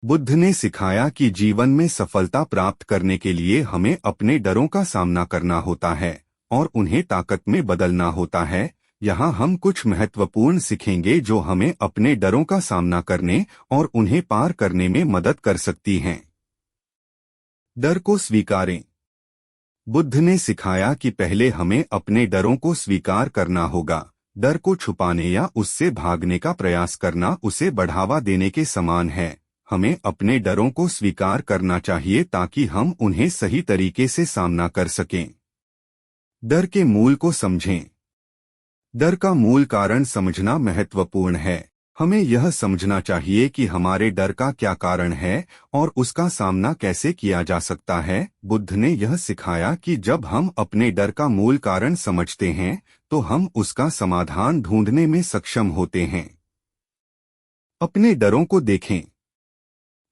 बुद्ध ने सिखाया कि जीवन में सफलता प्राप्त करने के लिए हमें अपने डरों का सामना करना होता है और उन्हें ताकत में बदलना होता है। यहाँ हम कुछ महत्वपूर्ण सीखेंगे जो हमें अपने डरों का सामना करने और उन्हें पार करने में मदद कर सकती हैं। डर को स्वीकारें। बुद्ध ने सिखाया कि पहले हमें अपने डरों को स्वीकार करना होगा। डर को छुपाने या उससे भागने का प्रयास करना उसे बढ़ावा देने के समान है। हमें अपने डरों को स्वीकार करना चाहिए ताकि हम उन्हें सही तरीके से सामना कर सकें। डर के मूल को समझें। डर का मूल कारण समझना महत्वपूर्ण है। हमें यह समझना चाहिए कि हमारे डर का क्या कारण है और उसका सामना कैसे किया जा सकता है। बुद्ध ने यह सिखाया कि जब हम अपने डर का मूल कारण समझते हैं तो हम उसका समाधान ढूंढने में सक्षम होते हैं। अपने डरों को देखें।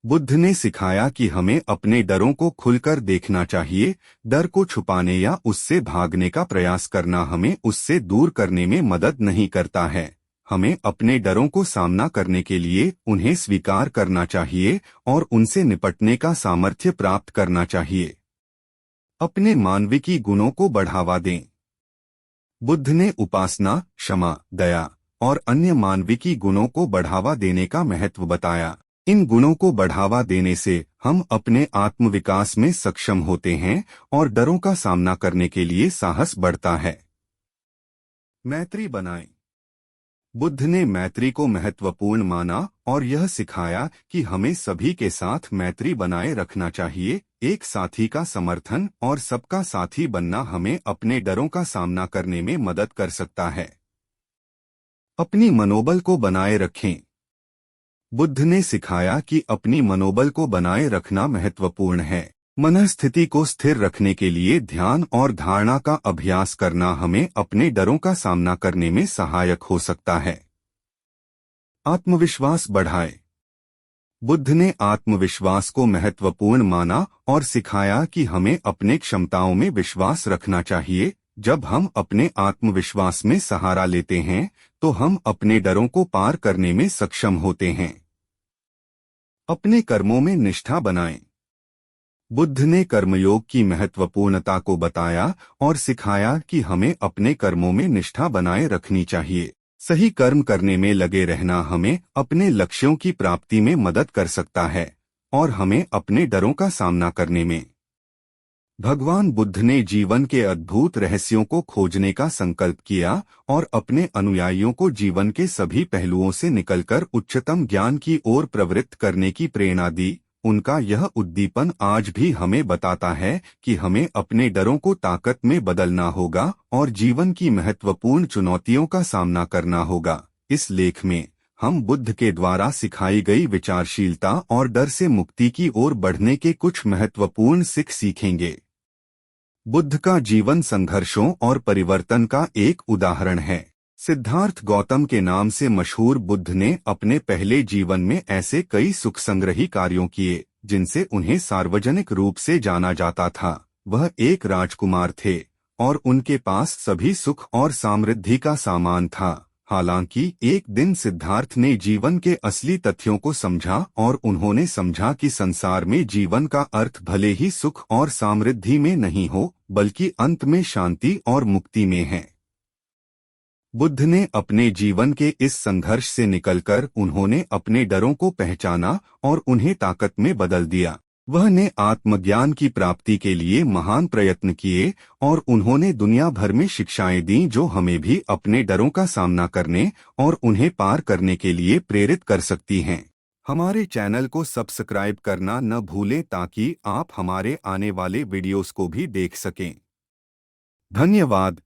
बुद्ध ने सिखाया कि हमें अपने डरों को खुलकर देखना चाहिए। डर को छुपाने या उससे भागने का प्रयास करना हमें उससे दूर करने में मदद नहीं करता है। हमें अपने डरों को सामना करने के लिए उन्हें स्वीकार करना चाहिए और उनसे निपटने का सामर्थ्य प्राप्त करना चाहिए। अपने मानविकी गुणों को बढ़ावा दें। बुद्ध ने उपासना, क्षमा, दया और अन्य मानविकी गुणों को बढ़ावा देने का महत्व बताया। इन गुणों को बढ़ावा देने से हम अपने आत्मविकास में सक्षम होते हैं और डरों का सामना करने के लिए साहस बढ़ता है। मैत्री बनाएं। बुद्ध ने मैत्री को महत्वपूर्ण माना और यह सिखाया कि हमें सभी के साथ मैत्री बनाए रखना चाहिए। एक साथी का समर्थन और सबका साथी बनना हमें अपने डरों का सामना करने में मदद कर सकता है। अपनी मनोबल को बनाए रखें। बुद्ध ने सिखाया कि अपनी मनोबल को बनाए रखना महत्वपूर्ण है। मनस्थिति को स्थिर रखने के लिए ध्यान और धारणा का अभ्यास करना हमें अपने डरों का सामना करने में सहायक हो सकता है। आत्मविश्वास बढ़ाएं। बुद्ध ने आत्मविश्वास को महत्वपूर्ण माना और सिखाया कि हमें अपने क्षमताओं में विश्वास रखना चाहिए। जब हम अपने आत्मविश्वास में सहारा लेते हैं तो हम अपने डरों को पार करने में सक्षम होते हैं। अपने कर्मों में निष्ठा बनाएं। बुद्ध ने कर्मयोग की महत्वपूर्णता को बताया और सिखाया कि हमें अपने कर्मों में निष्ठा बनाए रखनी चाहिए। सही कर्म करने में लगे रहना हमें अपने लक्ष्यों की प्राप्ति में मदद कर सकता है और हमें अपने डरों का सामना करने में। भगवान बुद्ध ने जीवन के अद्भुत रहस्यों को खोजने का संकल्प किया और अपने अनुयायियों को जीवन के सभी पहलुओं से निकलकर उच्चतम ज्ञान की ओर प्रवृत्त करने की प्रेरणा दी। उनका यह उद्दीपन आज भी हमें बताता है कि हमें अपने डरों को ताकत में बदलना होगा और जीवन की महत्वपूर्ण चुनौतियों का सामना करना होगा। इस लेख में हम बुद्ध के द्वारा सिखाई गई विचारशीलता और डर से मुक्ति की ओर बढ़ने के कुछ महत्वपूर्ण सीखेंगे। बुद्ध का जीवन संघर्षों और परिवर्तन का एक उदाहरण है। सिद्धार्थ गौतम के नाम से मशहूर बुद्ध ने अपने पहले जीवन में ऐसे कई सुख संग्रही कार्यों किए जिनसे उन्हें सार्वजनिक रूप से जाना जाता था। वह एक राजकुमार थे और उनके पास सभी सुख और समृद्धि का सामान था। हालांकि एक दिन सिद्धार्थ ने जीवन के असली तथ्यों को समझा और उन्होंने समझा कि संसार में जीवन का अर्थ भले ही सुख और समृद्धि में नहीं हो बल्कि अंत में शांति और मुक्ति में है। बुद्ध ने अपने जीवन के इस संघर्ष से निकलकर उन्होंने अपने डरों को पहचाना और उन्हें ताकत में बदल दिया। वह ने आत्मज्ञान की प्राप्ति के लिए महान प्रयत्न किए और उन्होंने दुनिया भर में शिक्षाएं दी जो हमें भी अपने डरों का सामना करने और उन्हें पार करने के लिए प्रेरित कर सकती हैं। हमारे चैनल को सब्सक्राइब करना न भूलें ताकि आप हमारे आने वाले वीडियोस को भी देख सकें। धन्यवाद।